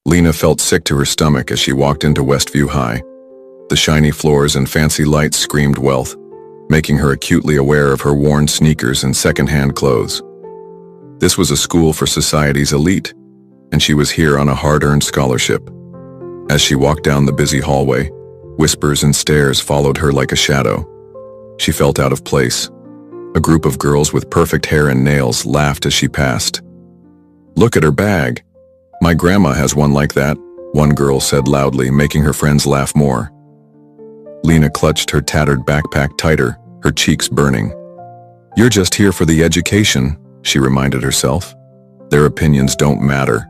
Lena felt sick to her stomach as she walked into Westview High. The shiny floors and fancy lights screamed wealth, making her acutely aware of her worn sneakers and second-hand clothes. This was a school for society's elite, and she was here on a hard-earned scholarship. As she walked down the busy hallway, whispers and stares followed her like a shadow. She felt out of place. A group of girls with perfect hair and nails laughed as she passed. "Look at her bag. My grandma has one like that," one girl said loudly, making her friends laugh more. Lena clutched her tattered backpack tighter, her cheeks burning. "You're just here for the education," she reminded herself. "Their opinions don't matter."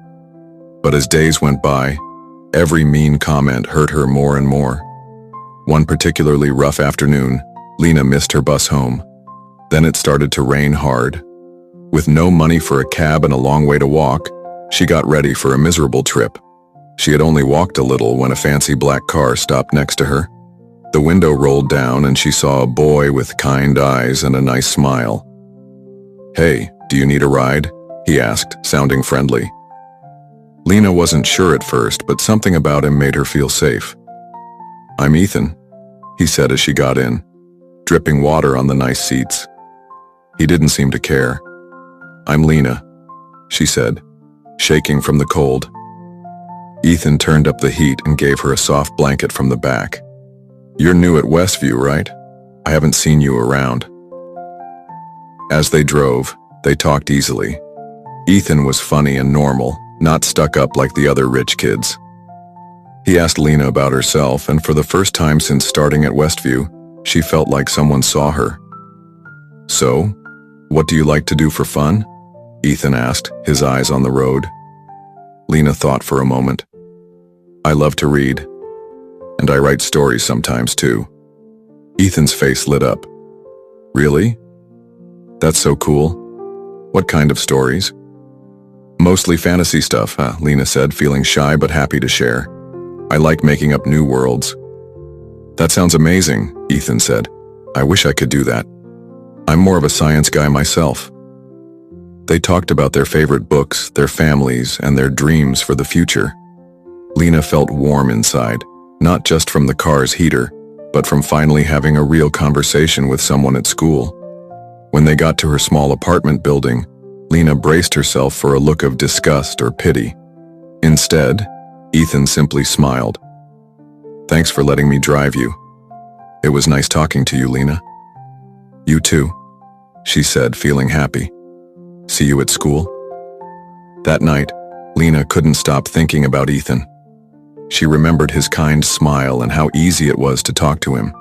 But as days went by, every mean comment hurt her more and more. One particularly rough afternoon, Lena missed her bus home. Then it started to rain hard. With no money for a cab and a long way to walk, she got ready for a miserable trip. She had only walked a little when a fancy black car stopped next to her. The window rolled down and she saw a boy with kind eyes and a nice smile. "Hey, do you need a ride?" he asked, sounding friendly. Lena wasn't sure at first, but something about him made her feel safe. "I'm Ethan," he said as she got in, dripping water on the nice seats. He didn't seem to care. "I'm Lena," she said, shaking from the cold. Ethan turned up the heat and gave her a soft blanket from the back. "You're new at Westview, right? I haven't seen you around." As they drove, they talked easily. Ethan was funny and normal, not stuck up like the other rich kids. He asked Lena about herself, and for the first time since starting at Westview, she felt like someone saw her. "So, what do you like to do for fun?" Ethan asked, his eyes on the road. Lena thought for a moment. "I love to read, and I write stories sometimes too." Ethan's face lit up. "Really? That's so cool. What kind of stories?" "Mostly fantasy stuff," Lena said, feeling shy but happy to share. "I like making up new worlds." "That sounds amazing," Ethan said. "I wish I could do that. I'm more of a science guy myself." They talked about their favorite books, their families, and their dreams for the future. Lena felt warm inside, not just from the car's heater, but from finally having a real conversation with someone at school. When they got to her small apartment building, Lena braced herself for a look of disgust or pity. Instead, Ethan simply smiled. "Thanks for letting me drive you. It was nice talking to you, Lena." "You too," she said, feeling happy. "See you at school?" That night, Lena couldn't stop thinking about Ethan. She remembered his kind smile and how easy it was to talk to him.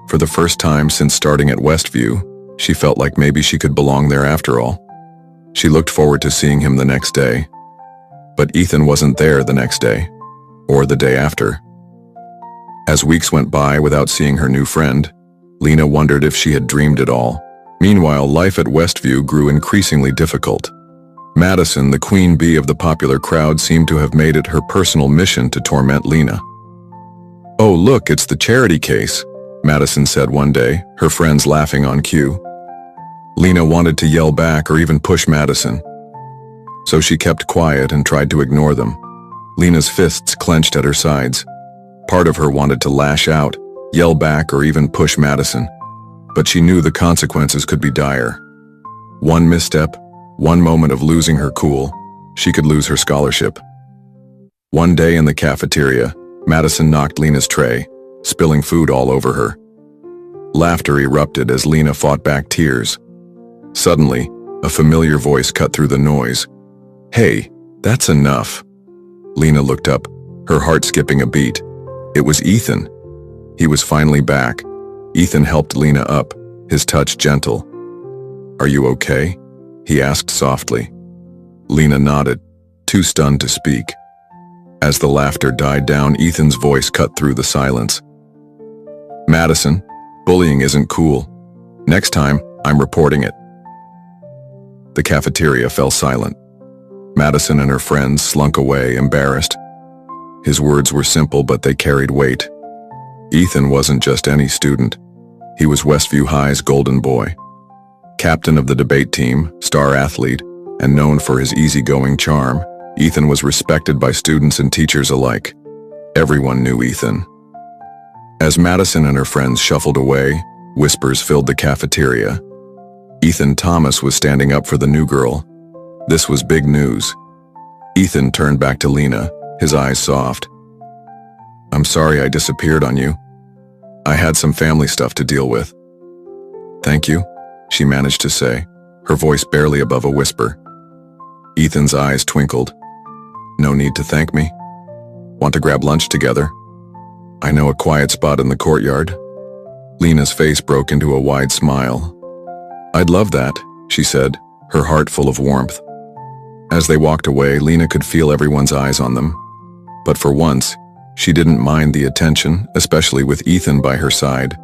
For the first time since starting at Westview, she felt like maybe she could belong there after all. She looked forward to seeing him the next day. But Ethan wasn't there the next day, or the day after. As weeks went by without seeing her new friend, Lena wondered if she had dreamed it all. Meanwhile, life at Westview grew increasingly difficult. Madison, the queen bee of the popular crowd, seemed to have made it her personal mission to torment Lena. "Oh, look, it's the charity case," Madison said one day, her friends laughing on cue. Lena wanted to yell back or even push Madison, so she kept quiet and tried to ignore them. Lena's fists clenched at her sides. Part of her wanted to lash out, yell back, or even push Madison, but she knew the consequences could be dire. One misstep, one moment of losing her cool, she could lose her scholarship. One day in the cafeteria, Madison knocked Lena's tray, spilling food all over her. Laughter erupted as Lena fought back tears. Suddenly, a familiar voice cut through the noise. "Hey, that's enough." Lena looked up, her heart skipping a beat. It was Ethan. He was finally back. Ethan helped Lena up, his touch gentle. "Are you okay?" he asked softly. Lena nodded, too stunned to speak. As the laughter died down, Ethan's voice cut through the silence. "Madison, bullying isn't cool. Next time, I'm reporting it." The cafeteria fell silent. Madison and her friends slunk away, embarrassed. His words were simple, but they carried weight. Ethan wasn't just any student. He was Westview High's golden boy. Captain of the debate team, star athlete, and known for his easygoing charm, Ethan was respected by students and teachers alike. Everyone knew Ethan. As Madison and her friends shuffled away, whispers filled the cafeteria. Ethan Thomas was standing up for the new girl. This was big news. Ethan turned back to Lena, his eyes soft. "I'm sorry I disappeared on you. I had some family stuff to deal with." "Thank you," she managed to say, her voice barely above a whisper. Ethan's eyes twinkled. "No need to thank me. Want to grab lunch together? I know a quiet spot in the courtyard." Lena's face broke into a wide smile. "I'd love that," she said, her heart full of warmth. As they walked away, Lena could feel everyone's eyes on them. But for once, she didn't mind the attention, especially with Ethan by her side.